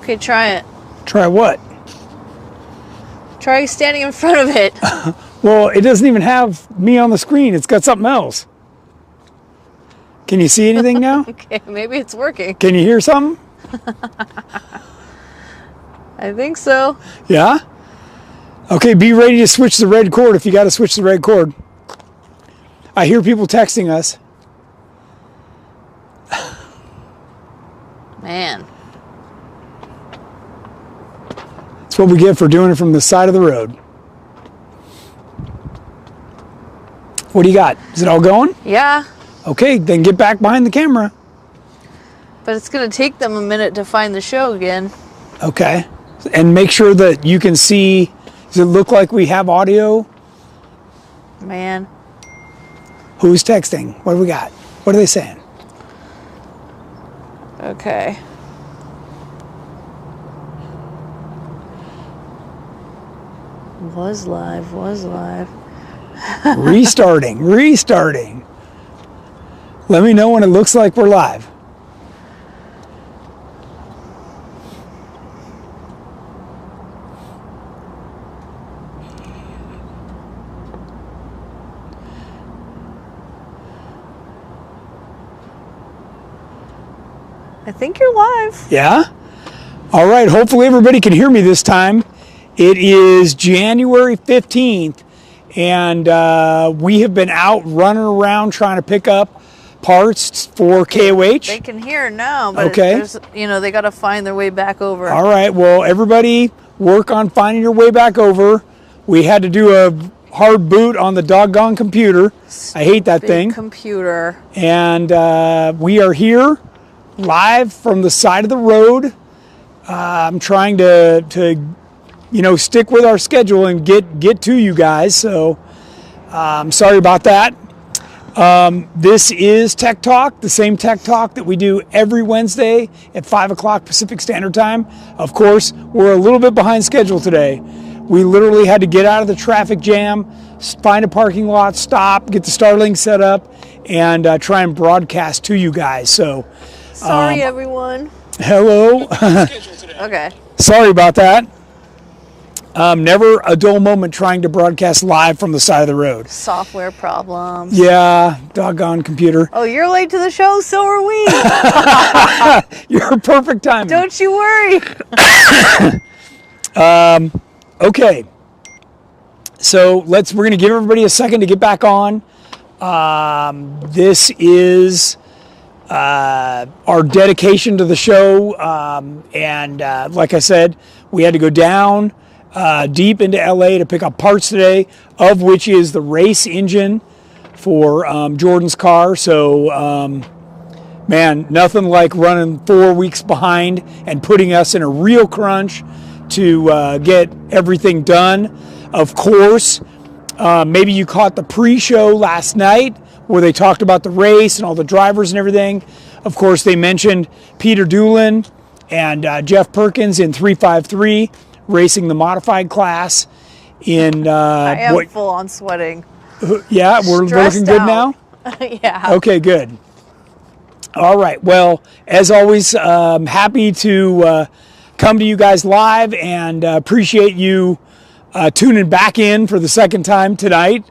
Okay, try it. Try what? Try standing in front of it. Well, it doesn't even have me on the screen. It's got something else. Can you see anything now? Okay, maybe it's working. Can you hear something? I think so. Yeah? Okay, be ready to switch the red cord if you got to switch the red cord. I hear people texting us. Man. That's what we get for doing it from the side of the road. What do you got? Is it all going? Yeah. Okay, then get back behind the camera. But it's going to take them a minute to find the show again. Okay. And make sure that you can see. Does it look like we have audio? Man. Who's texting? What do we got? What are they saying? Okay. Was live. Restarting. Let me know when it looks like we're live. I think you're live. Yeah? All right, hopefully everybody can hear me this time. It is January 15th, and we have been out running around trying to pick up parts for KOH. They can hear now, but okay. They got to find their way back over. All right, well, everybody work on finding your way back over. We had to do a hard boot on the doggone computer. I hate that thing. Computer. And we are here live from the side of the road. I'm trying to stick with our schedule and get to you guys. So sorry about that. This is Tech Talk, the same Tech Talk that we do every Wednesday at 5 o'clock Pacific Standard Time. Of course, we're a little bit behind schedule today. We literally had to get out of the traffic jam, find a parking lot, stop, get the Starlink set up, and try and broadcast to you guys. So, sorry, everyone. Hello. Okay. Sorry about that. Never a dull moment trying to broadcast live from the side of the road. Software problems. Yeah, doggone computer. Oh, you're late to the show, so are we. You're perfect timing. Don't you worry. Okay. So we're going to give everybody a second to get back on. This is our dedication to the show. And like I said, we had to go down deep into LA to pick up parts today, of which is the race engine for Jordan's car. So, man, nothing like running 4 weeks behind and putting us in a real crunch to get everything done. Of course, maybe you caught the pre-show last night where they talked about the race and all the drivers and everything. Of course, they mentioned Peter Doolin and Jeff Perkins in 353 racing the modified class in I am full on sweating. Yeah, we're looking good now? Yeah. Okay, good. All right. Well, as always, happy to come to you guys live and appreciate you tuning back in for the second time tonight.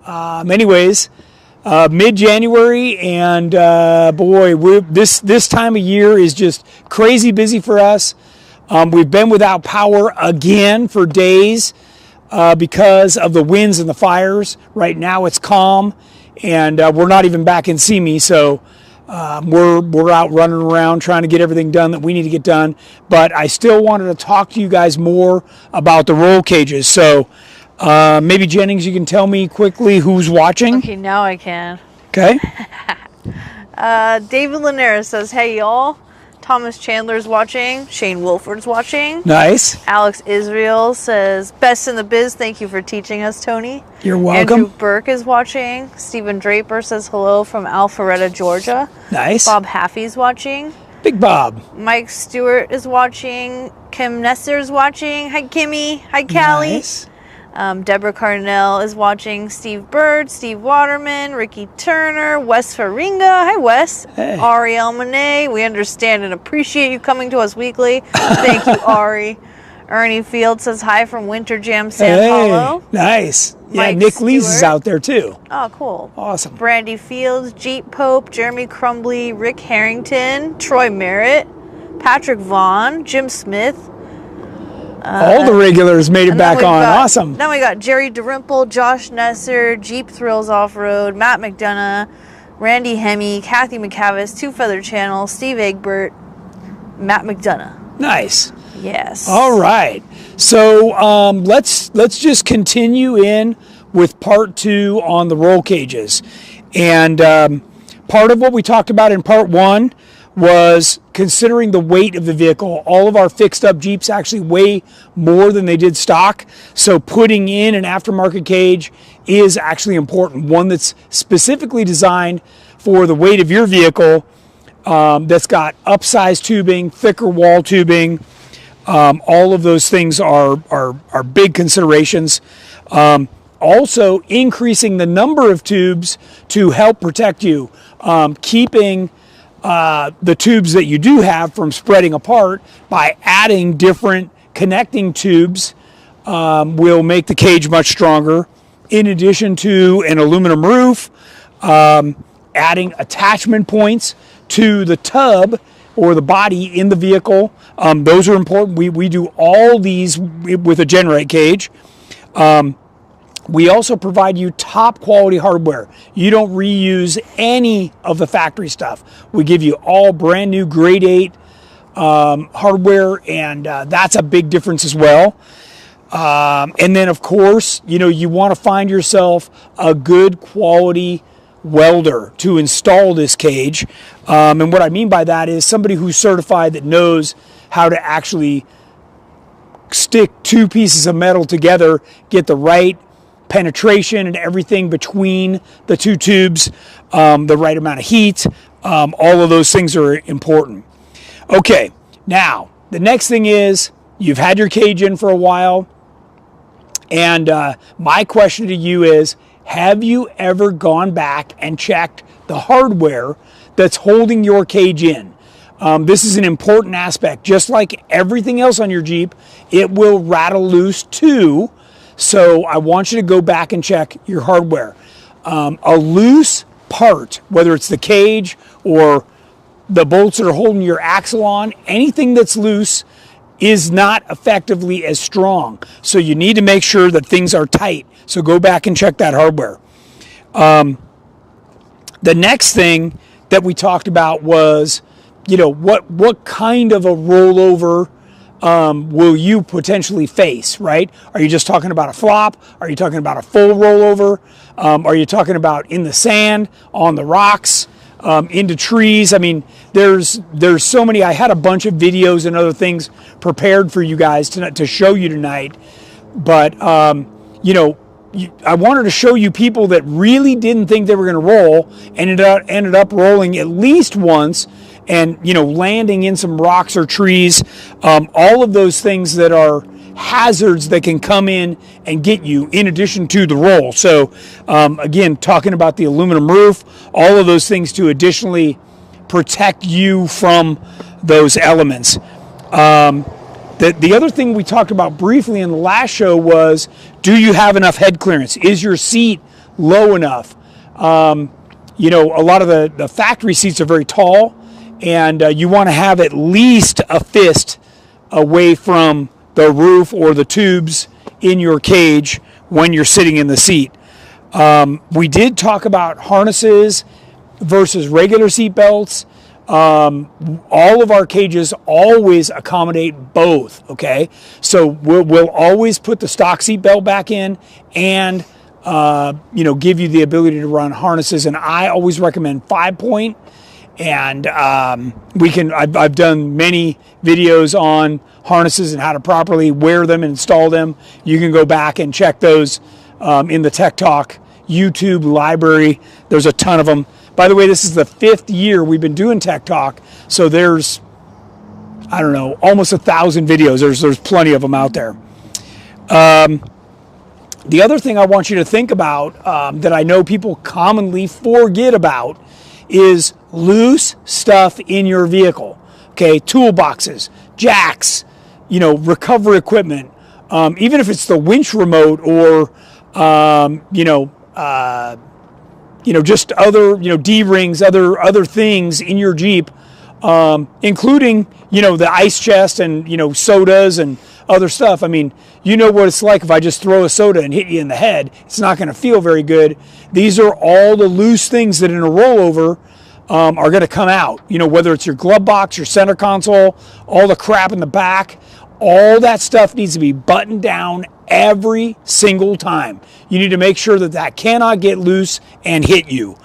Anyways, mid-January, and boy, this time of year is just crazy busy for us. We've been without power again for days because of the winds and the fires. Right now it's calm, and we're not even back in Simi, so we're out running around trying to get everything done that we need to get done. But I still wanted to talk to you guys more about the roll cages. So maybe Jennings, you can tell me quickly who's watching. Okay, now I can. Okay. David Linares says, "Hey y'all." Thomas Chandler's watching. Shane Wolford's watching. Nice. Alex Israel says, "Best in the biz. Thank you for teaching us, Tony." You're welcome. Andrew Burke is watching. Stephen Draper says hello from Alpharetta, Georgia. Nice. Bob Haffey's watching. Big Bob. Mike Stewart is watching. Kim Nesser's watching. Hi, Kimmy. Hi, Callie. Nice. Deborah Cardinell is watching. Steve Bird, Steve Waterman, Ricky Turner, Wes Faringa. Hi, Wes. Hey. Ariel Monet. We understand and appreciate you coming to us weekly. Thank you, Ari. Ernie Field says hi from Winter Jam San Paulo. Nice. Yeah, Mike Nick Lees is Stewart. out there too. Oh, cool. Awesome. Brandy Fields, Jeep Pope, Jeremy Crumbly, Rick Harrington, Troy Merritt, Patrick Vaughn, Jim Smith. All the regulars made it And then back we've on. got- Awesome. Then we got Jerry DeRimple, Josh Nesser, Jeep Thrills Off-Road, Matt McDonough, Randy Hemme, Kathy McCavis, Two Feather Channel, Steve Egbert, Matt McDonough. Nice. Yes. All right. So let's just continue in with part 2 on the roll cages. And part of what we talked about in part 1 was considering the weight of the vehicle. All of our fixed up Jeeps actually weigh more than they did stock. So putting in an aftermarket cage is actually important. One that's specifically designed for the weight of your vehicle, that's got upsized tubing, thicker wall tubing. All of those things are big considerations. Also, increasing the number of tubes to help protect you, keeping the tubes that you do have from spreading apart by adding different connecting tubes will make the cage much stronger. In addition to an aluminum roof, adding attachment points to the tub or the body in the vehicle, those are important. We do all these with a GenRight cage. We also provide you top quality hardware. You don't reuse any of the factory stuff. We give you all brand new grade 8 hardware, and that's a big difference as well. And then of course, you want to find yourself a good quality welder to install this cage. And what I mean by that is somebody who's certified, that knows how to actually stick 2 pieces of metal together, get the right penetration and everything between the 2 tubes, the right amount of heat. All of those things are important. Okay, now the next thing is you've had your cage in for a while, and my question to you is, have you ever gone back and checked the hardware that's holding your cage in? This is an important aspect. Just like everything else on your Jeep, it will rattle loose too. So I want you to go back and check your hardware. A loose part, whether it's the cage or the bolts that are holding your axle on, anything that's loose is not effectively as strong. So you need to make sure that things are tight. So go back and check that hardware. The next thing that we talked about was, what kind of a rollover will you potentially face, right? Are you just talking about a flop? Are you talking about a full rollover? Are you talking about in the sand, on the rocks, into trees? I mean, there's so many. I had a bunch of videos and other things prepared for you guys to show you tonight, but I wanted to show you people that really didn't think they were going to roll, ended up rolling at least once, and landing in some rocks or trees. All of those things that are hazards that can come in and get you, in addition to the roll. So again, talking about the aluminum roof, all of those things to additionally protect you from those elements. The other thing we talked about briefly in the last show was, do you have enough head clearance? Is your seat low enough? A lot of the factory seats are very tall, and you want to have at least a fist away from the roof or the tubes in your cage when you're sitting in the seat. We did talk about harnesses versus regular seat belts. All of our cages always accommodate both, okay? So we'll always put the stock seat belt back in and, give you the ability to run harnesses. And I always recommend 5-point. And I've done many videos on harnesses and how to properly wear them and install them. You can go back and check those in the Tech Talk YouTube library. There's a ton of them. By the way, this is the 5th year we've been doing Tech Talk, so there's, almost 1,000 videos. There's plenty of them out there. The other thing I want you to think about that I know people commonly forget about is loose stuff in your vehicle. Okay, toolboxes, jacks, recovery equipment, even if it's the winch remote or, just other, D-rings, other things in your Jeep, including, the ice chest and, sodas and other stuff. I mean, you know what it's like if I just throw a soda and hit you in the head. It's not going to feel very good. These are all the loose things that in a rollover are going to come out. Whether it's your glove box, your center console, all the crap in the back, all that stuff needs to be buttoned down every single time. You need to make sure that cannot get loose and hit you.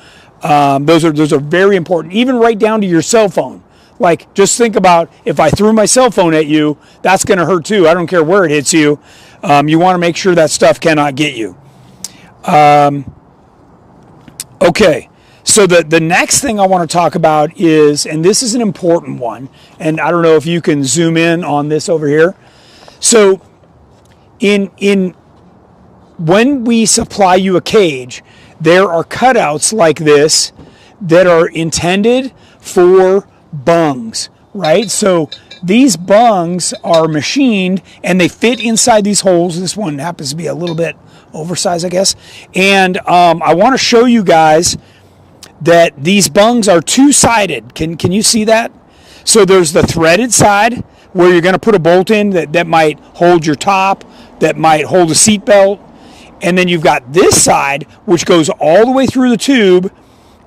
Those are very important, even right down to your cell phone. Like, just think about if I threw my cell phone at you, that's going to hurt too. I don't care where it hits you. You want to make sure that stuff cannot get you. Okay, so the next thing I want to talk about is, and this is an important one, and I don't know if you can zoom in on this over here. So when we supply you a cage, there are cutouts like this that are intended for bungs, right? So these bungs are machined and they fit inside these holes. This one happens to be a little bit oversized, I guess. And I want to show you guys that these bungs are two-sided. Can you see that? So there's the threaded side where you're going to put a bolt in that might hold your top, that might hold a seat belt. And then you've got this side, which goes all the way through the tube.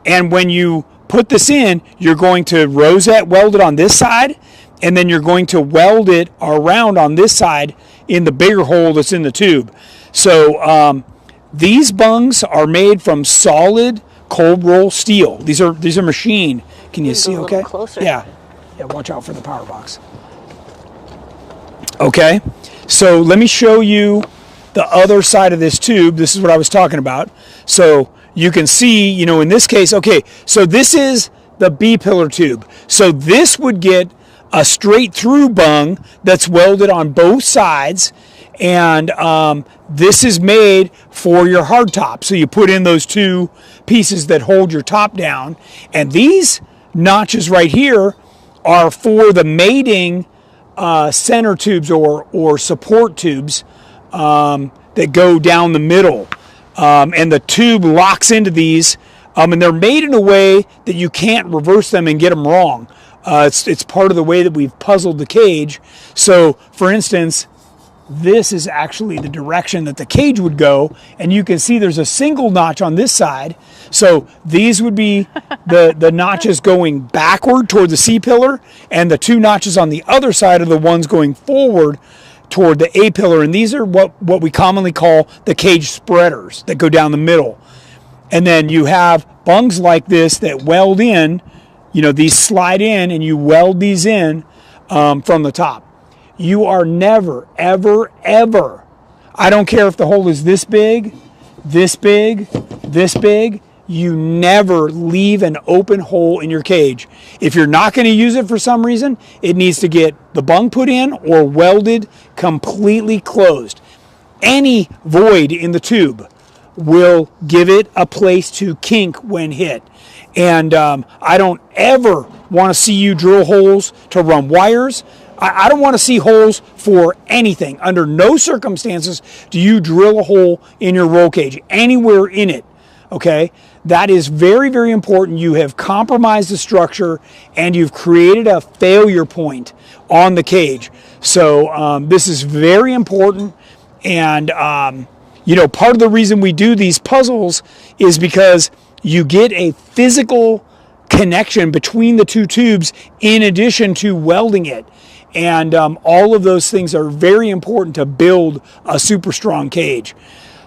And when you put this in, you're going to rosette weld it on this side, and then you're going to weld it around on this side in the bigger hole that's in the tube. So these bungs are made from solid cold roll steel. These are machined. Can you see okay? Closer. Yeah, watch out for the power box. Okay, so let me show you the other side of this tube. This is what I was talking about. So you can see, in this case, okay, so this is the B-pillar tube. So this would get a straight through bung that's welded on both sides, and this is made for your hardtop. So you put in those two pieces that hold your top down, and these notches right here are for the mating center tubes or support tubes that go down the middle. And the tube locks into these, and they're made in a way that you can't reverse them and get them wrong. It's part of the way that we've puzzled the cage. So, for instance, this is actually the direction that the cage would go, and you can see there's a single notch on this side. So these would be the notches going backward toward the C-pillar, and the two notches on the other side are the ones going forward toward the A-pillar, and these are what we commonly call the cage spreaders that go down the middle. And then you have bungs like this that weld in, these slide in, and you weld these in from the top. You are never, ever, ever, I don't care if the hole is this big, this big, this big, you never leave an open hole in your cage. If you're not going to use it for some reason, it needs to get the bung put in or welded completely closed. Any void in the tube will give it a place to kink when hit. And I don't ever want to see you drill holes to run wires. I don't want to see holes for anything. Under no circumstances do you drill a hole in your roll cage, anywhere in it, okay? That is very, very important. You have compromised the structure and you've created a failure point on the cage. So this is very important. And, part of the reason we do these puzzles is because you get a physical connection between the two tubes in addition to welding it. And all of those things are very important to build a super strong cage.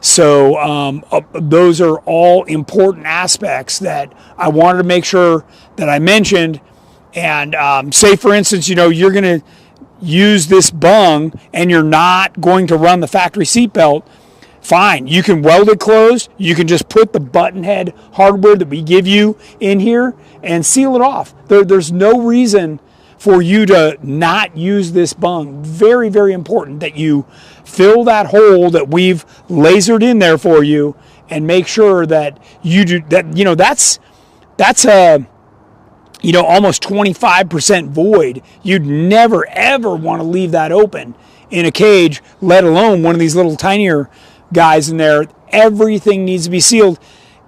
So those are all important aspects that I wanted to make sure that I mentioned. And say, for instance, you're going to use this bung and you're not going to run the factory seatbelt. Fine, you can weld it closed. You can just put the button head hardware that we give you in here and seal it off. There's no reason for you to not use this bung. Very, very important that you fill that hole that we've lasered in there for you, and make sure that you do that. You know, that's a, you know, almost 25% void. You'd never ever want to leave that open in a cage, let alone one of these little tinier guys in there. Everything needs to be sealed.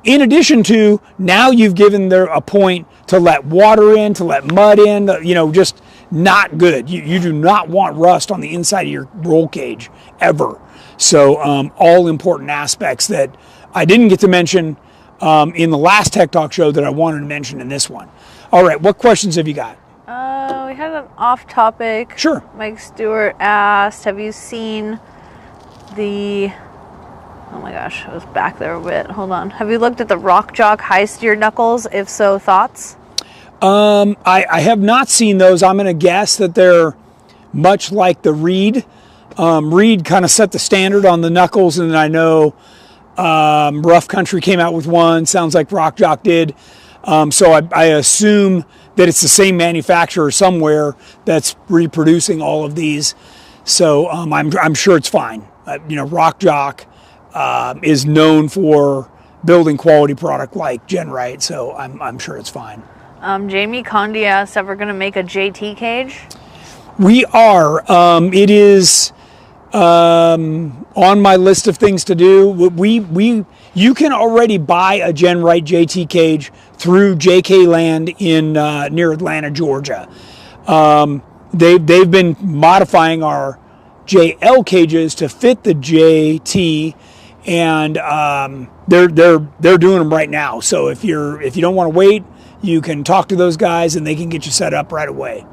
In addition to, now you've given there a point to let water in, to let mud in, you know, just not good. You do not want rust on the inside of your roll cage ever. So all important aspects that I didn't get to mention in the last Tech Talk show that I wanted to mention in this one. All right, what questions have you got? We had an off topic. Sure. Mike Stewart asked, have you seen the, oh my gosh, I was back there a bit. Hold on. Have you looked at the Rock Jock high steer knuckles? If so, thoughts? I have not seen those. I'm going to guess that they're much like the Reed. Reed kind of set the standard on the knuckles, and I know Rough Country came out with one. Sounds like Rock Jock did. So I assume that it's the same manufacturer somewhere that's reproducing all of these. So I'm sure it's fine. You know, Rock Jock is known for building quality product like GenRight, so I'm sure it's fine. Jamie Condi asked if we're going to make a JT cage. We are. It is on my list of things to do. You can already buy a GenRight JT cage through JK Land in near Atlanta, Georgia. They've been modifying our JL cages to fit the JT, and they're doing them right now. So if you don't want to wait, you can talk to those guys and they can get you set up right away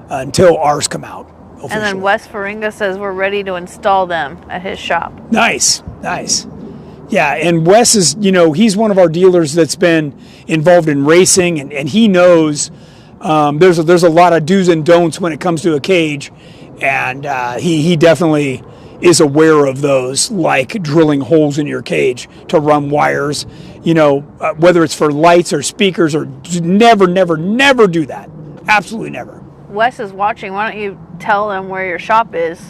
until ours come out officially. And then Wes Faringa says we're ready to install them at his shop. Nice. Yeah, and Wes is, you know, he's one of our dealers that's been involved in racing, and he knows there's a lot of do's and don'ts when it comes to a cage, and he definitely is aware of those, like drilling holes in your cage to run wires, you know, whether it's for lights or speakers, or never do that. Absolutely never. Wes is watching. Why don't you tell them where your shop is?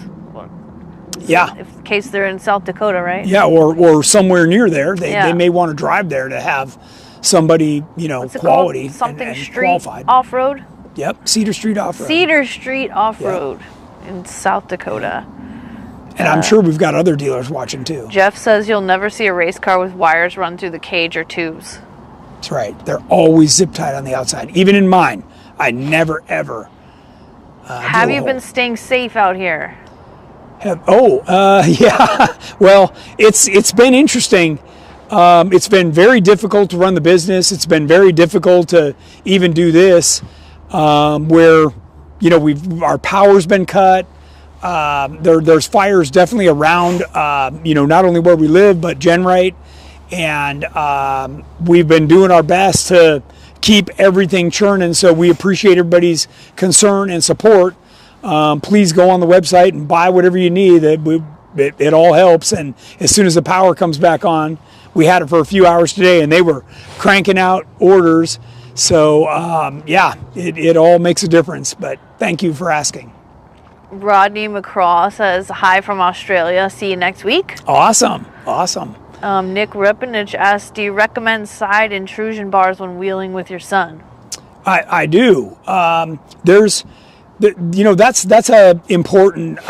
Yeah. In case they're in South Dakota, right? Yeah, or somewhere near there. They may want to drive there to have somebody, you know, quality something and street qualified. Off-road? Yep, Cedar Street Off-Road. Cedar Street Off-Road in South Dakota. And I'm sure we've got other dealers watching too. Jeff says you'll never see a race car with wires run through the cage or tubes. That's right. They're always zip tied on the outside. Even in mine, I never ever. Have you been staying safe out here? Yeah. Well, it's been interesting. It's been very difficult to run the business. It's been very difficult to even do this, where, you know, our power's been cut. There's fires definitely around, you know, not only where we live, but GenRight. And we've been doing our best to keep everything churning. So we appreciate everybody's concern and support. Please go on the website and buy whatever you need. It all helps. And as soon as the power comes back on, we had it for a few hours today, and they were cranking out orders. So, yeah, it all makes a difference. But thank you for asking. Rodney McCraw says, hi from Australia. See you next week. Awesome. Nick Ripinich asks, do you recommend side intrusion bars when wheeling with your son? I do. There's... you know, that's a important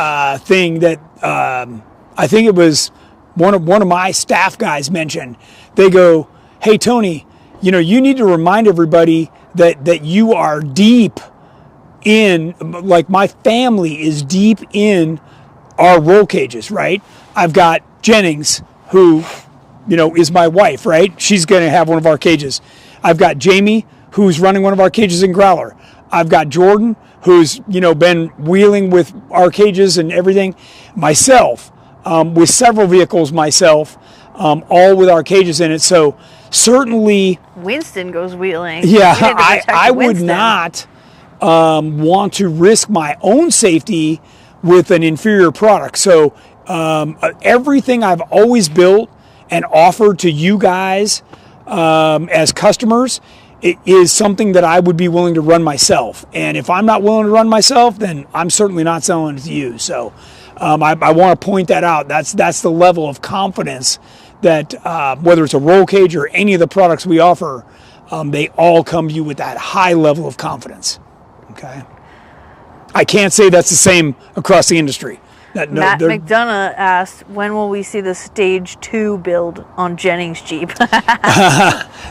thing that I think it was one of my staff guys mentioned. They go, hey Tony, you know, you need to remind everybody that you are deep in, like my family is deep in our roll cages, right? I've got Jennings, who, you know, is my wife, right? She's going to have one of our cages. I've got Jamie, who's running one of our cages in Growler. I've got Jordan, who's, you know, been wheeling with our cages and everything. Myself, with several vehicles myself, all with our cages in it. So certainly... Winston goes wheeling. Yeah, I would not want to risk my own safety with an inferior product. So everything I've always built and offered to you guys as customers it is something that I would be willing to run myself. And if I'm not willing to run myself, then I'm certainly not selling it to you. So I want to point that out. That's the level of confidence that whether it's a roll cage or any of the products we offer, they all come to you with that high level of confidence. Okay. I can't say that's the same across the industry. Matt McDonough asked, when will we see the Stage 2 build on Jennings Jeep?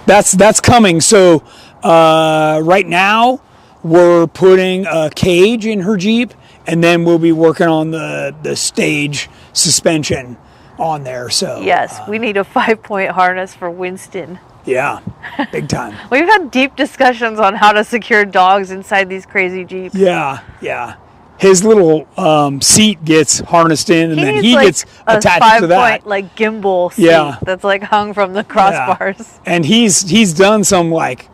That's coming. So right now we're putting a cage in her Jeep, and then we'll be working on the stage suspension on there. So yes, we need a 5-point harness for Winston. Yeah, big time. We've had deep discussions on how to secure dogs inside these crazy Jeeps. Yeah. His little seat gets harnessed in, and then he gets attached to that. 5-point like gimbal seat that's like hung from the crossbars. Yeah. And he's done some like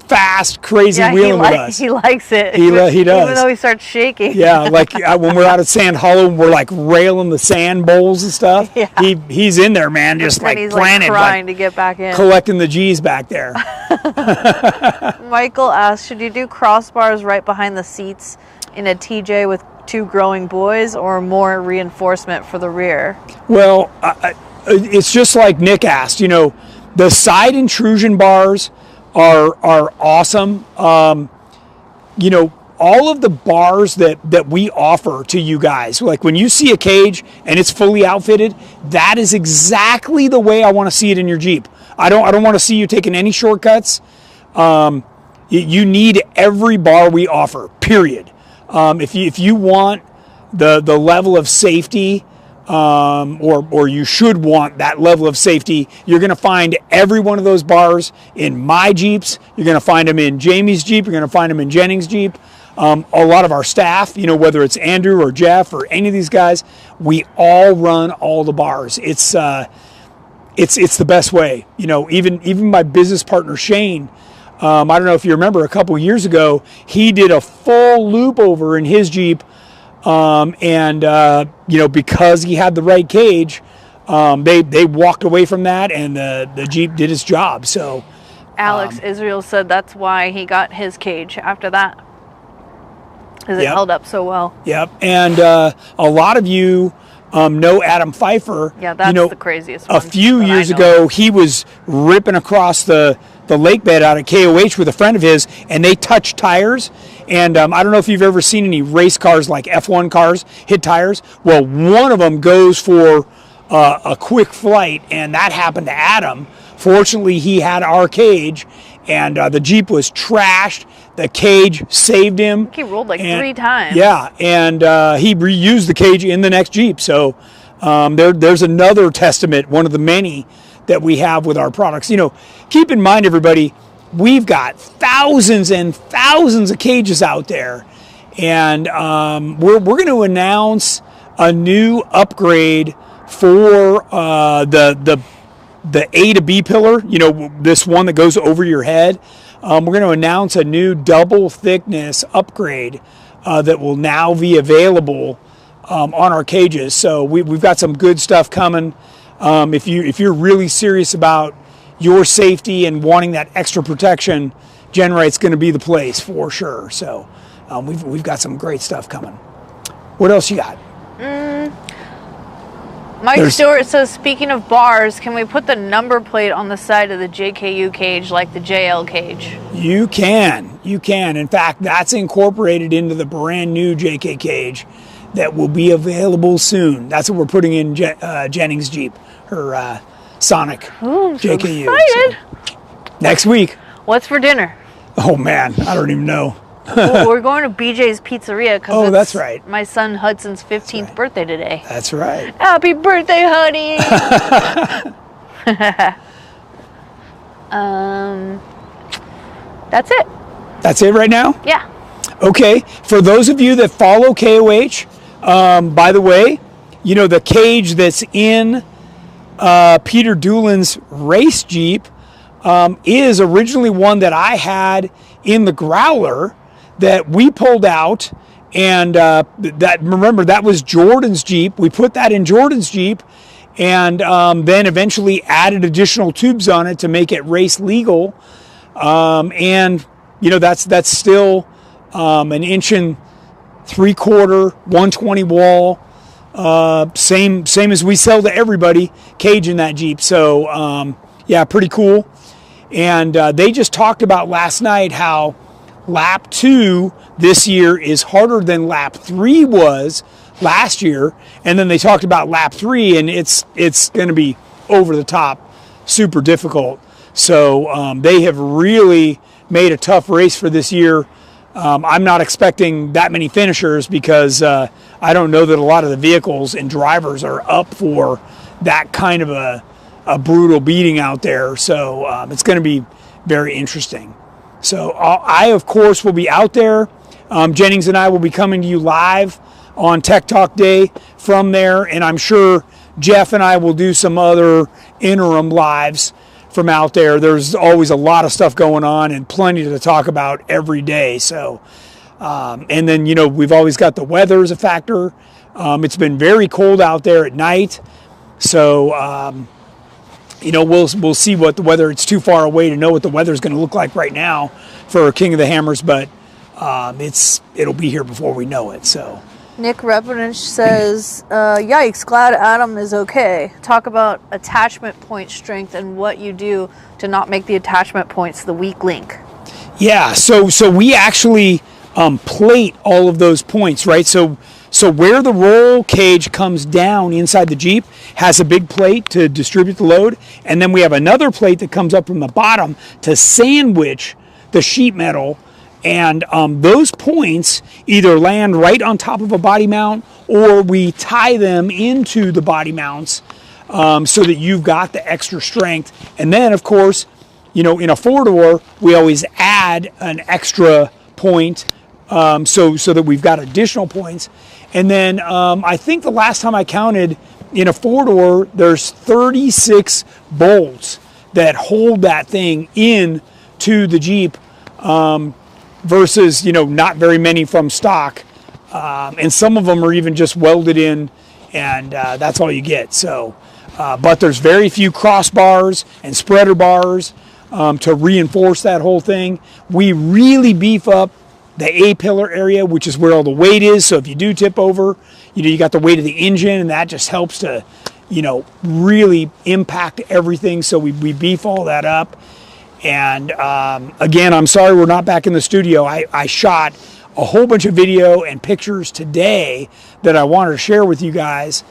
fast, crazy wheeling with us. He likes it. He does. Even though he starts shaking. Yeah, like when we're out at Sand Hollow, we're like railing the sand bowls and stuff. Yeah. He's in there, man, just like planted, trying to get back in, collecting the G's back there. Michael asked, should you do crossbars right behind the seats in a TJ with 2 growing boys, or more reinforcement for the rear? Well, it's just like Nick asked. The side intrusion bars are awesome. All of the bars that we offer to you guys, like when you see a cage and it's fully outfitted, that is exactly the way I want to see it in your Jeep. I don't want to see you taking any shortcuts. You need every bar we offer, period. If you want the level of safety, or you should want that level of safety, you're going to find every one of those bars in my Jeeps. You're going to find them in Jamie's Jeep. You're going to find them in Jennings' Jeep. A lot of our staff, whether it's Andrew or Jeff or any of these guys, we all run all the bars. It's the best way. Even my business partner Shane. I don't know if you remember, a couple years ago, he did a full loop over in his Jeep, because he had the right cage, they walked away from that, and the Jeep did its job. So Alex Israel said that's why he got his cage after that, because it held up so well. Yep, and a lot of you know Adam Pfeiffer. Yeah, that's the craziest one. A few years ago, he was ripping across the lake bed out at KOH with a friend of his, and they touched tires. And I don't know if you've ever seen any race cars like F1 cars hit tires. Well, one of them goes for a quick flight, and that happened to Adam. Fortunately, he had our cage, and the Jeep was trashed. The cage saved him. He rolled like 3 times. Yeah, and he reused the cage in the next Jeep. So there's another testament, one of the many that we have with our products. Keep in mind, everybody, we've got thousands and thousands of cages out there, and we're going to announce a new upgrade for the A to B pillar. This one that goes over your head. We're going to announce a new double thickness upgrade that will now be available on our cages. So we've got some good stuff coming. If you're really serious about your safety and wanting that extra protection, GenRight's going to be the place for sure. So we've got some great stuff coming. What else you got? Mike Stewart says, speaking of bars, can we put the number plate on the side of the JKU cage like the JL cage? You can. In fact, that's incorporated into the brand new JK cage that will be available soon. That's what we're putting in Jennings' Jeep, her Sonic JKU. So excited. Next week. What's for dinner? Oh man, I don't even know. Well, we're going to BJ's Pizzeria because that's right. My son Hudson's 15th birthday today. That's right. Happy birthday, honey. That's it. That's it right now? Yeah. Okay. For those of you that follow KOH, by the way, the cage that's in Peter Doolin's race Jeep is originally one that I had in the Growler that we pulled out, and remember that was Jordan's Jeep. We put that in Jordan's Jeep, and then eventually added additional tubes on it to make it race legal. And that's still an 1 3/4 120 wall, same as we sell to everybody, cage in that Jeep. So yeah, pretty cool. And they just talked about last night how lap 2 this year is harder than lap 3 was last year, and then they talked about lap 3, and it's going to be over the top, super difficult. So they have really made a tough race for this year. I'm not expecting that many finishers because I don't know that a lot of the vehicles and drivers are up for that kind of a brutal beating out there. So it's going to be very interesting. So I, of course, will be out there. Jennings and I will be coming to you live on Tech Talk Day from there, and I'm sure Jeff and I will do some other interim lives from out there. There's always a lot of stuff going on and plenty to talk about every day. So, and then, we've always got the weather as a factor. It's been very cold out there at night. So, we'll see what the weather, it's too far away to know what the weather is going to look like right now for King of the Hammers, but it'll be here before we know it. So Nick Repenich says, yikes, glad Adam is okay. Talk about attachment point strength and what you do to not make the attachment points the weak link. Yeah, so we actually plate all of those points, right? So where the roll cage comes down inside the Jeep has a big plate to distribute the load, and then we have another plate that comes up from the bottom to sandwich the sheet metal. And those points either land right on top of a body mount, or we tie them into the body mounts so that you've got the extra strength. And then, of course, in a 4-door, we always add an extra point so that we've got additional points. And then I think the last time I counted, in a 4-door, there's 36 bolts that hold that thing in to the Jeep. Versus, not very many from stock. And some of them are even just welded in, and that's all you get. So, but there's very few crossbars and spreader bars to reinforce that whole thing. We really beef up the A-pillar area, which is where all the weight is. So if you do tip over, you got the weight of the engine, and that just helps to, really impact everything. So we beef all that up. And again, I'm sorry we're not back in the studio. I shot a whole bunch of video and pictures today that I wanted to share with you guys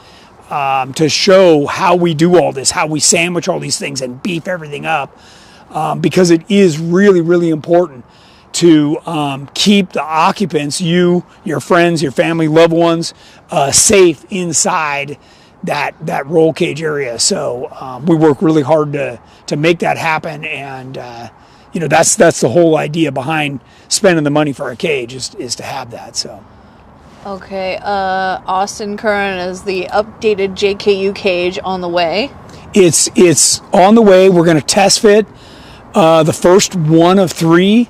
to show how we do all this, how we sandwich all these things and beef everything up, because it is really, really important to keep the occupants, you, your friends, your family, loved ones, safe inside that roll cage area. So we work really hard to make that happen, and that's the whole idea behind spending the money for a cage is to have that. So okay, Austin Curran is the updated JKU cage on the way. It's on the way. We're going to test fit the first one of 3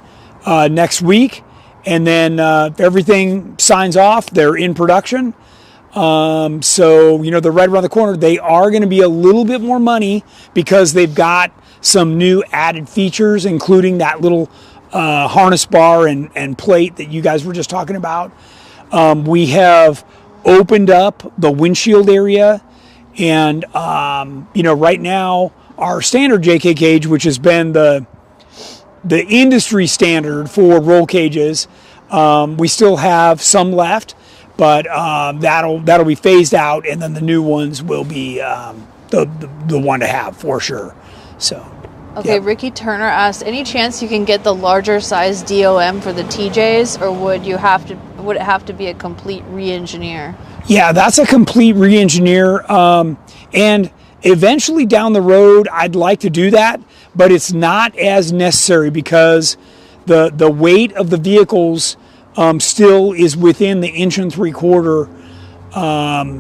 next week, and then if everything signs off, they're in production. So, they're right around the corner. They are going to be a little bit more money because they've got some new added features, including that little harness bar and plate that you guys were just talking about. We have opened up the windshield area, and, right now our standard JK cage, which has been the industry standard for roll cages, we still have some left. But that'll be phased out, and then the new ones will be the one to have for sure. So, okay. Yep. Ricky Turner asked, any chance you can get the larger size DOM for the TJs, or would it have to be a complete re-engineer? Yeah, that's a complete re-engineer, and eventually down the road, I'd like to do that, but it's not as necessary because the weight of the vehicles still is within the 1 3/4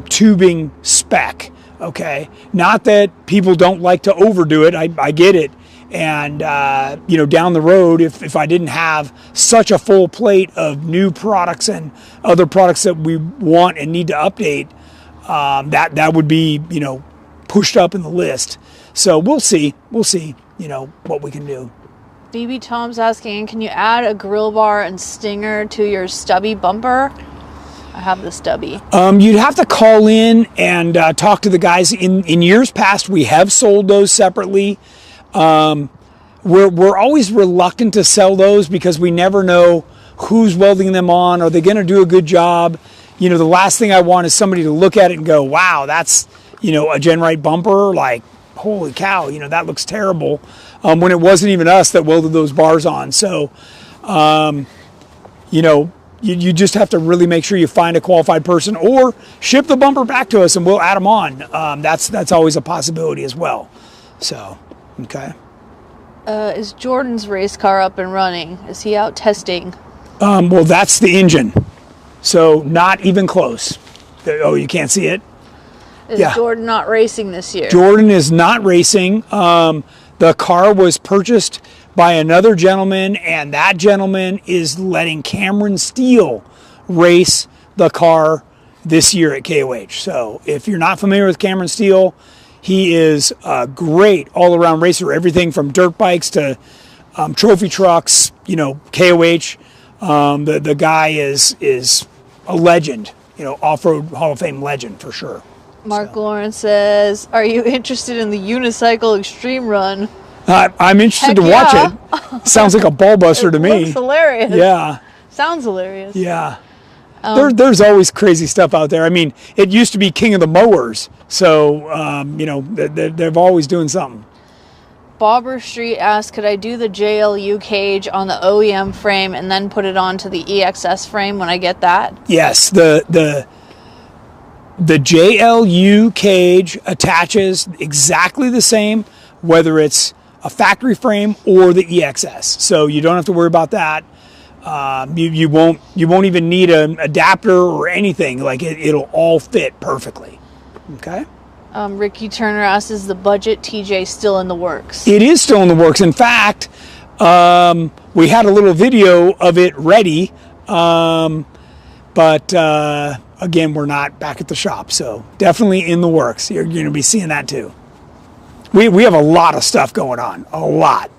tubing spec. Okay, not that people don't like to overdo it. I get it, and down the road, if I didn't have such a full plate of new products and other products that we want and need to update, that would be pushed up in the list. So we'll see what we can do. BB Tom's asking, can you add a grill bar and stinger to your stubby bumper? I have the stubby. You'd have to call in and talk to the guys. In years past, we have sold those separately. We're always reluctant to sell those because we never know who's welding them on. Are they going to do a good job? You know, the last thing I want is somebody to look at it and go, wow, that's, you know, a GenRight bumper. Like, holy cow, you know, that looks terrible. When it wasn't even us that welded those bars on. So, you know, you just have to really make sure you find a qualified person or ship the bumper back to us and we'll add them on. That's always a possibility as well. So, okay. Is Jordan's race car up and running? Is he out testing? Well, that's the engine. So not even close. Oh, you can't see it? Is Jordan not racing this year? Jordan is not racing. The car was purchased by another gentleman, and that gentleman is letting Cameron Steele race the car this year at KOH. So if you're not familiar with Cameron Steele, he is a great all-around racer, everything from dirt bikes to trophy trucks, you know, KOH. The guy is a legend, you know, off-road Hall of Fame legend for sure. Mark Lawrence says, are you interested in the Unicycle Extreme Run? I'm interested to watch it. Sounds like a ball buster to me. Looks hilarious. Yeah. Sounds hilarious. Yeah. There's always crazy stuff out there. I mean, it used to be King of the Mowers. So, you know, they're always doing something. Bobber Street asked, could I do the JLU Cage on the OEM frame and then put it onto the EXS frame when I get that? Yes. The JLU Cage attaches exactly the same, whether it's a factory frame or the EXS. So you don't have to worry about that. You won't even need an adapter or anything. Like it'll all fit perfectly. Okay. Ricky Turner asks, is the budget TJ still in the works? It is still in the works. In fact, we had a little video of it ready, but again, we're not back at the shop. So definitely in the works. You're going to be seeing that too. We have a lot of stuff going on, a lot.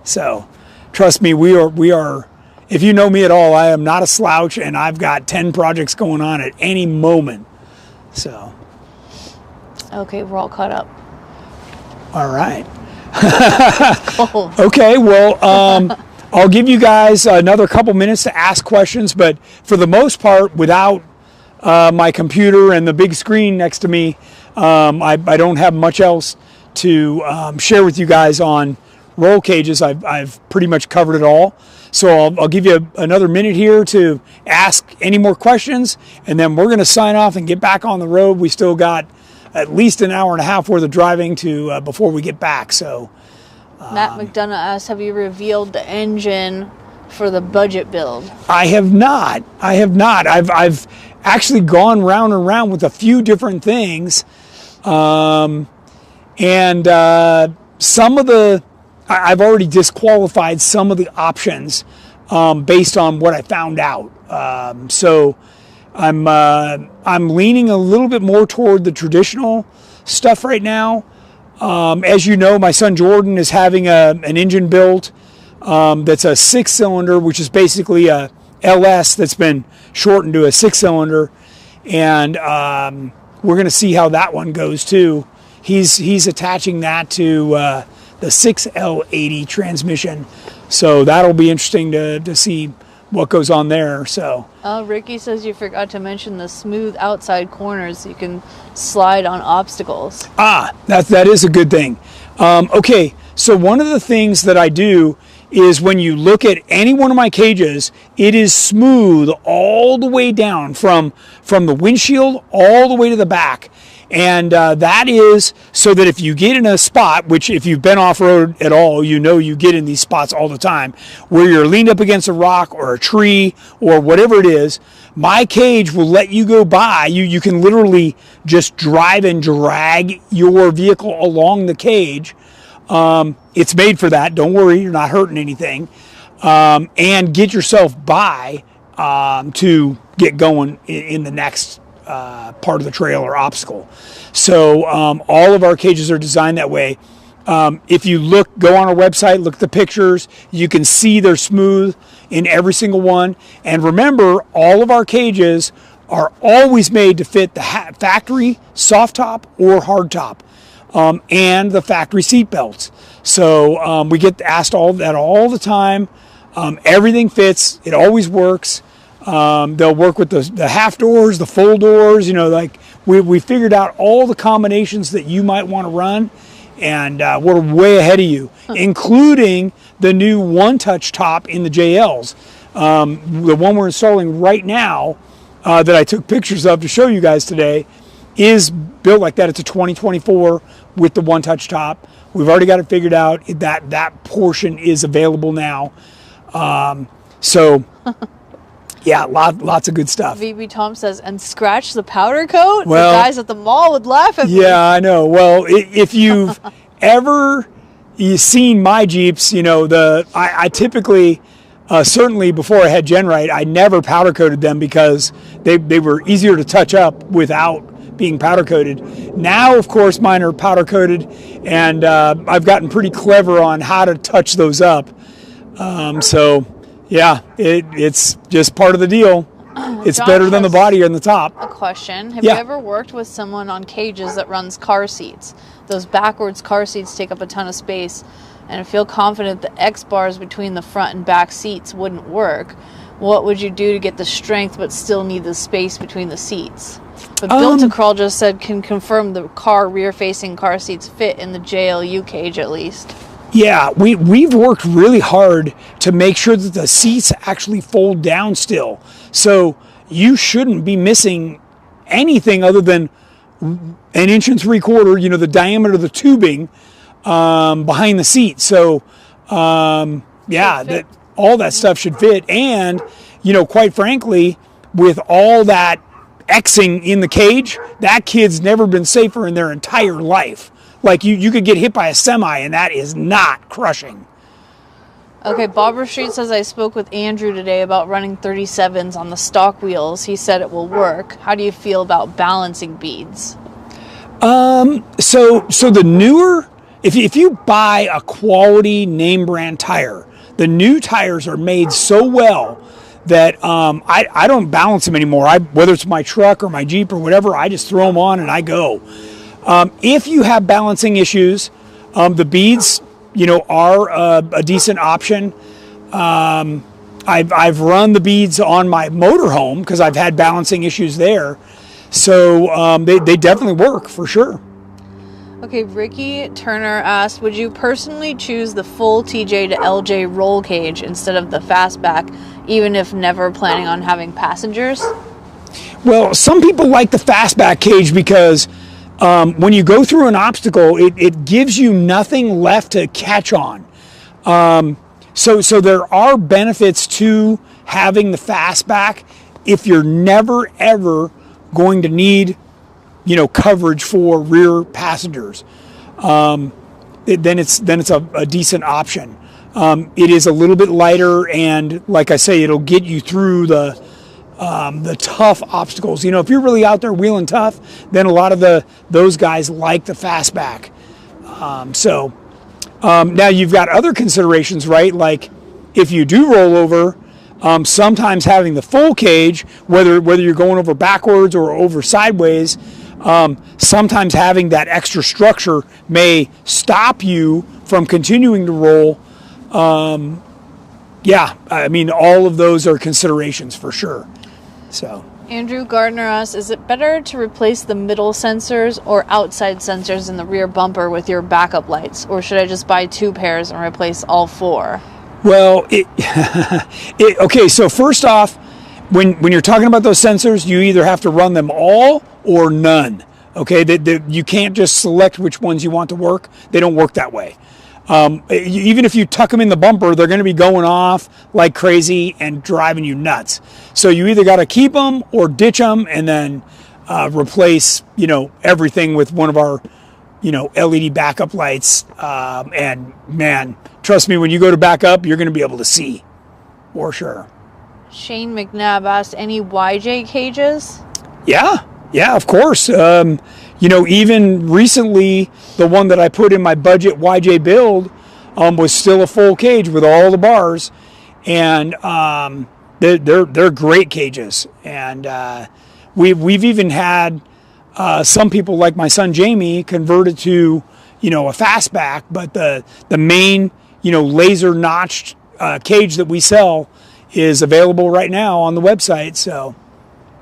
So trust me, we are, if you know me at all, I am not a slouch and I've got 10 projects going on at any moment. So. Okay, we're all caught up. All right. Okay, well, I'll give you guys another couple minutes to ask questions, but for the most part, without my computer and the big screen next to me, I don't have much else to share with you guys on roll cages. I've pretty much covered it all. So I'll give you another minute here to ask any more questions, and then we're going to sign off and get back on the road. We still got at least an hour and a half worth of driving to before we get back. So Matt McDonough asks, have you revealed the engine for the budget build? I have not. I've actually gone round and round with a few different things. And some of I've already disqualified some of the options based on what I found out. So I'm leaning a little bit more toward the traditional stuff right now. As you know, my son Jordan is having an engine built that's a 6-cylinder, which is basically a LS that's been shortened to a 6-cylinder, and we're going to see how that one goes too. He's attaching that to the 6L80 transmission, so that'll be interesting to see what goes on there. So Ricky says you forgot to mention the smooth outside corners so you can slide on obstacles. That is a good thing. Okay, so one of the things that I do is when you look at any one of my cages, it is smooth all the way down from the windshield all the way to the back. And that is so that if you get in a spot, which if you've been off-road at all, you know you get in these spots all the time, where you're leaned up against a rock or a tree or whatever it is, my cage will let you go by. You can literally just drive and drag your vehicle along the cage. It's made for that. Don't worry, you're not hurting anything. And get yourself by to get going in the next part of the trail or obstacle. So all of our cages are designed that way. If you go on our website, look at the pictures, you can see they're smooth in every single one. And remember, all of our cages are always made to fit the factory soft top or hard top, and the factory seat belts. So we get asked all that all the time. Everything fits. It always works. They'll work with the half doors, the full doors. Like we figured out all the combinations that you might want to run, and we're way ahead of you, including the new one-touch top in the JLs. The one we're installing right now, that I took pictures of to show you guys today, is built like that. It's a 2024 with the one-touch top. We've already got it figured out. That portion is available now. So yeah, lots of good stuff. VB Tom says, and scratch the powder coat? Well, the guys at the mall would laugh at me. Yeah, I know. Well, if you've ever seen my Jeeps, I typically, certainly before I had GenRight, I never powder coated them because they were easier to touch up without being powder coated. Now, of course, mine are powder coated, and I've gotten pretty clever on how to touch those up. So yeah, it's just part of the deal. It's John better than the body on the top. A question. Have you ever worked with someone on cages that runs car seats? Those backwards car seats take up a ton of space, and I feel confident the X bars between the front and back seats wouldn't work. What would you do to get the strength but still need the space between the seats? But Built to Crawl just said, can confirm the rear-facing car seats fit in the JLU cage at least. Yeah, we've worked really hard to make sure that the seats actually fold down still. So you shouldn't be missing anything other than 1 3/4 inch, the diameter of the tubing behind the seat. So that all that stuff should fit. And, quite frankly, with all that Xing in the cage, that kid's never been safer in their entire life. Like you could get hit by a semi, and that is not crushing. Okay, Barbara Street says, I spoke with Andrew today about running 37s on the stock wheels. He said it will work. How do you feel about balancing beads? So the newer, if you buy a quality name brand tire, the new tires are made so well that I don't balance them anymore. Whether it's my truck or my Jeep or whatever, I just throw them on and I go. If you have balancing issues, the beads, are a decent option. I've run the beads on my motorhome because I've had balancing issues there. So they definitely work for sure. Okay, Ricky Turner asked, would you personally choose the full TJ to LJ roll cage instead of the fastback, even if never planning on having passengers? Well, some people like the fastback cage because when you go through an obstacle, it gives you nothing left to catch on. So there are benefits to having the fastback if you're never ever going to need, coverage for rear passengers. Then it's a decent option. It is a little bit lighter, and like I say, it'll get you through the tough obstacles. If you're really out there wheeling tough, then a lot of those guys like the fastback. Now you've got other considerations, right? Like if you do roll over, sometimes having the full cage, whether you're going over backwards or over sideways, sometimes having that extra structure may stop you from continuing to roll. All of those are considerations for sure. So Andrew Gardner asks, is it better to replace the middle sensors or outside sensors in the rear bumper with your backup lights, or should I just buy 2 pairs and replace all 4? Well, okay, so first off, when you're talking about those sensors, you either have to run them all or none. Okay, you can't just select which ones you want to work. They don't work that way. Even if you tuck them in the bumper, they're going to be going off like crazy and driving you nuts. So you either got to keep them or ditch them, and then replace everything with one of our LED backup lights. And man, trust me, when you go to back up, you're going to be able to see for sure. Shane McNabb asked, any YJ cages? Yeah, of course. even recently, the one that I put in my budget YJ build was still a full cage with all the bars, and they're great cages. And we've even had some people, like my son Jamie, converted to a fastback, but the main laser notched cage that we sell is available right now on the website. So,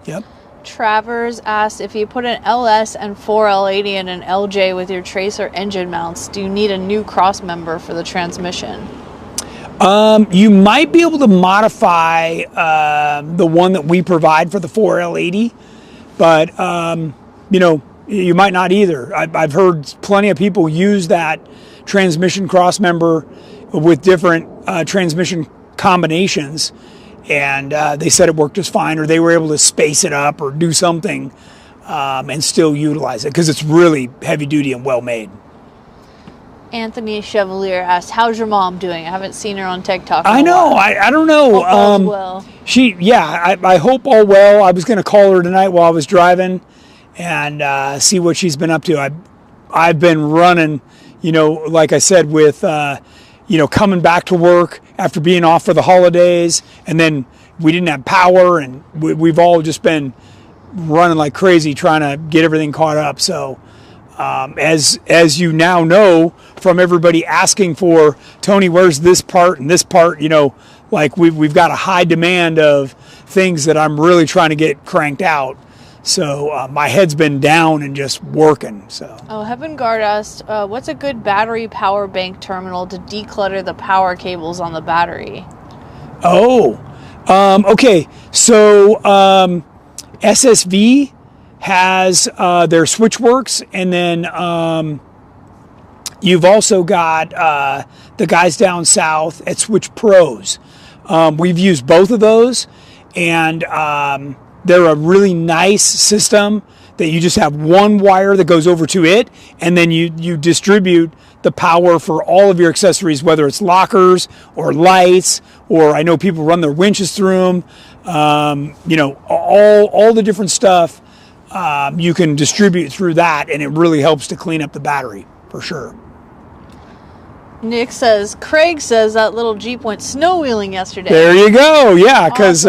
yep. Travers asked, if you put an LS and 4L80 in an LJ with your tracer engine mounts, do you need a new crossmember for the transmission? You might be able to modify the one that we provide for the 4L80, but you might not either. I've heard plenty of people use that transmission crossmember with different transmission combinations, and they said it worked just fine, or they were able to space it up or do something and still utilize it, because it's really heavy duty and well made. Anthony Chevalier asked, how's your mom doing? I haven't seen her on TikTok. I know. I don't know. Hope all's well. I hope all well. I was going to call her tonight while I was driving and see what she's been up to. I've been running, like I said, with coming back to work after being off for the holidays, and then we didn't have power, and we've all just been running like crazy trying to get everything caught up. So as you now know from everybody asking for, Tony, where's this part and this part, like we've got a high demand of things that I'm really trying to get cranked out. So my head's been down and just working. So. Oh, Heaven Guard asked, what's a good battery power bank terminal to declutter the power cables on the battery? Okay. So SSV has their SwitchWorks, and then you've also got the guys down south at Switch Pros. We've used both of those, and they're a really nice system that you just have one wire that goes over to it, and then you distribute the power for all of your accessories, whether it's lockers or lights, or I know people run their winches through them. All the different stuff you can distribute through that, and it really helps to clean up the battery for sure. Nick says, Craig says that little Jeep went snow wheeling yesterday. There you go. Yeah, because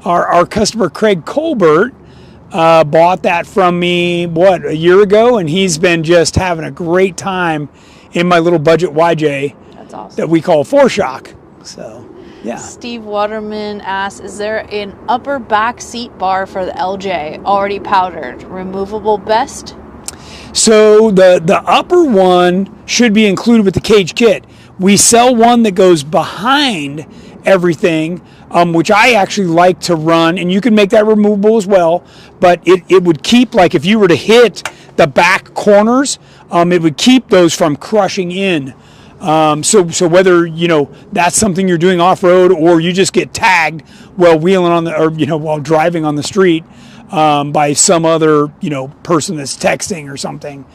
our customer Craig Colbert bought that from me, a year ago, and he's been just having a great time in my little budget YJ. That's awesome. That we call 4-shock. So, yeah. Steve Waterman asks, is there an upper back seat bar for the LJ already powdered? Removable best? So the upper one should be included with the cage kit. We sell one that goes behind everything, which I actually like to run, and you can make that removable as well, but it would keep, like if you were to hit the back corners, it would keep those from crushing in. So whether, that's something you're doing off-road, or you just get tagged while wheeling while driving on the street by some other, person that's texting or something.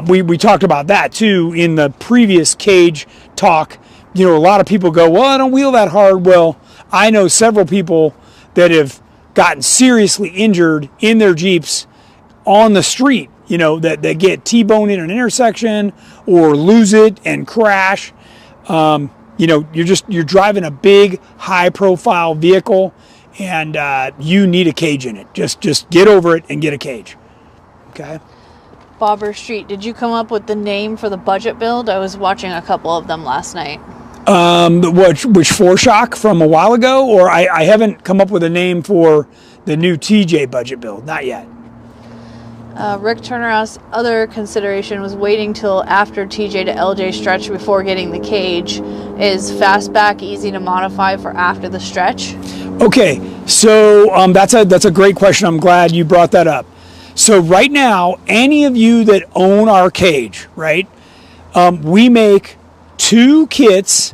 We talked about that too in the previous cage talk. A lot of people go, well, I don't wheel that hard. Well, I know several people that have gotten seriously injured in their Jeeps on the street, that get T-boned in an intersection or lose it and crash. You're driving a big, high-profile vehicle, and you need a cage in it. Just get over it and get a cage. Okay. Bobber Street, did you come up with the name for the budget build? I was watching a couple of them last night. Which 4-shock from a while ago, or I haven't come up with a name for the new TJ budget build, not yet. Rick Turner's other consideration was waiting till after TJ to LJ stretch before getting the cage. Is Fastback easy to modify for after the stretch? Okay, so that's a great question. I'm glad you brought that up. So right now, any of you that own our cage, right, we make 2 kits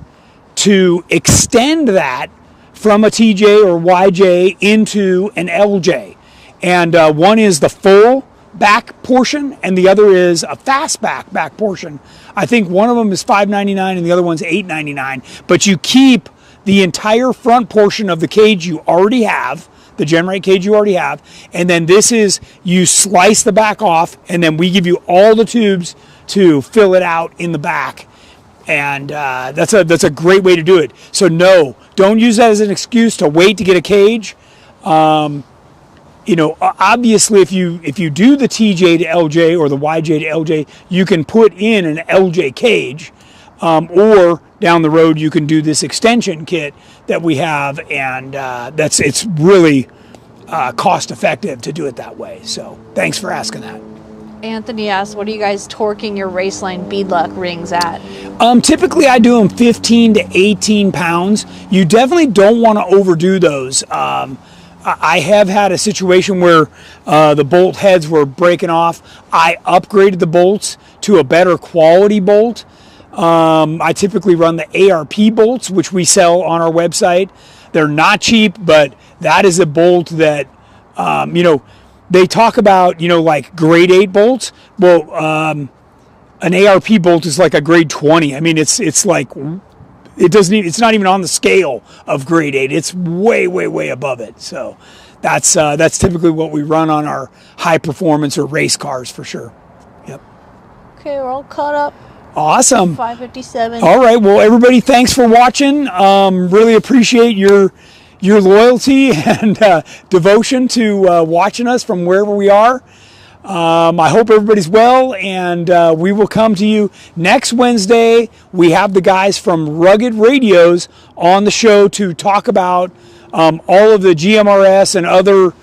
to extend that from a TJ or YJ into an LJ. And one is the full back portion, and the other is a fastback back portion. I think one of them is $5.99 and the other one's $8.99. But you keep the entire front portion of the cage you already have, the GenRight cage you already have. And then this is, you slice the back off, and then we give you all the tubes to fill it out in the back. And that's a great way to do it. So no, don't use that as an excuse to wait to get a cage. You know, obviously if you do the TJ to LJ or the YJ to LJ, you can put in an LJ cage, or down the road you can do this extension kit that we have, and it's really cost effective to do it that way. So thanks for asking that. Anthony asked, what are you guys torquing your Raceline beadlock rings at? Typically I do them 15 to 18 pounds. You definitely don't want to overdo those. I have had a situation where the bolt heads were breaking off. I upgraded the bolts to a better quality bolt. I typically run the ARP bolts, which we sell on our website. They're not cheap, but that is a bolt that, you know, they talk about, you know, like grade 8 bolts. Well, an ARP bolt is like a grade 20. I mean, it's like, it's not even on the scale of grade 8. It's way, way, way above it. So that's typically what we run on our high performance or race cars for sure. Yep. Okay, we're all caught up. Awesome. 5:57. All right. Well, everybody, thanks for watching. Really appreciate your loyalty and devotion to watching us from wherever we are. I hope everybody's well, and we will come to you next Wednesday. We have the guys from Rugged Radios on the show to talk about all of the GMRS and other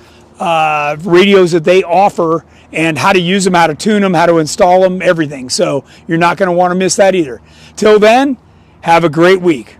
radios that they offer, and how to use them, how to tune them, how to install them, everything. So you're not going to want to miss that either. Till then, have a great week.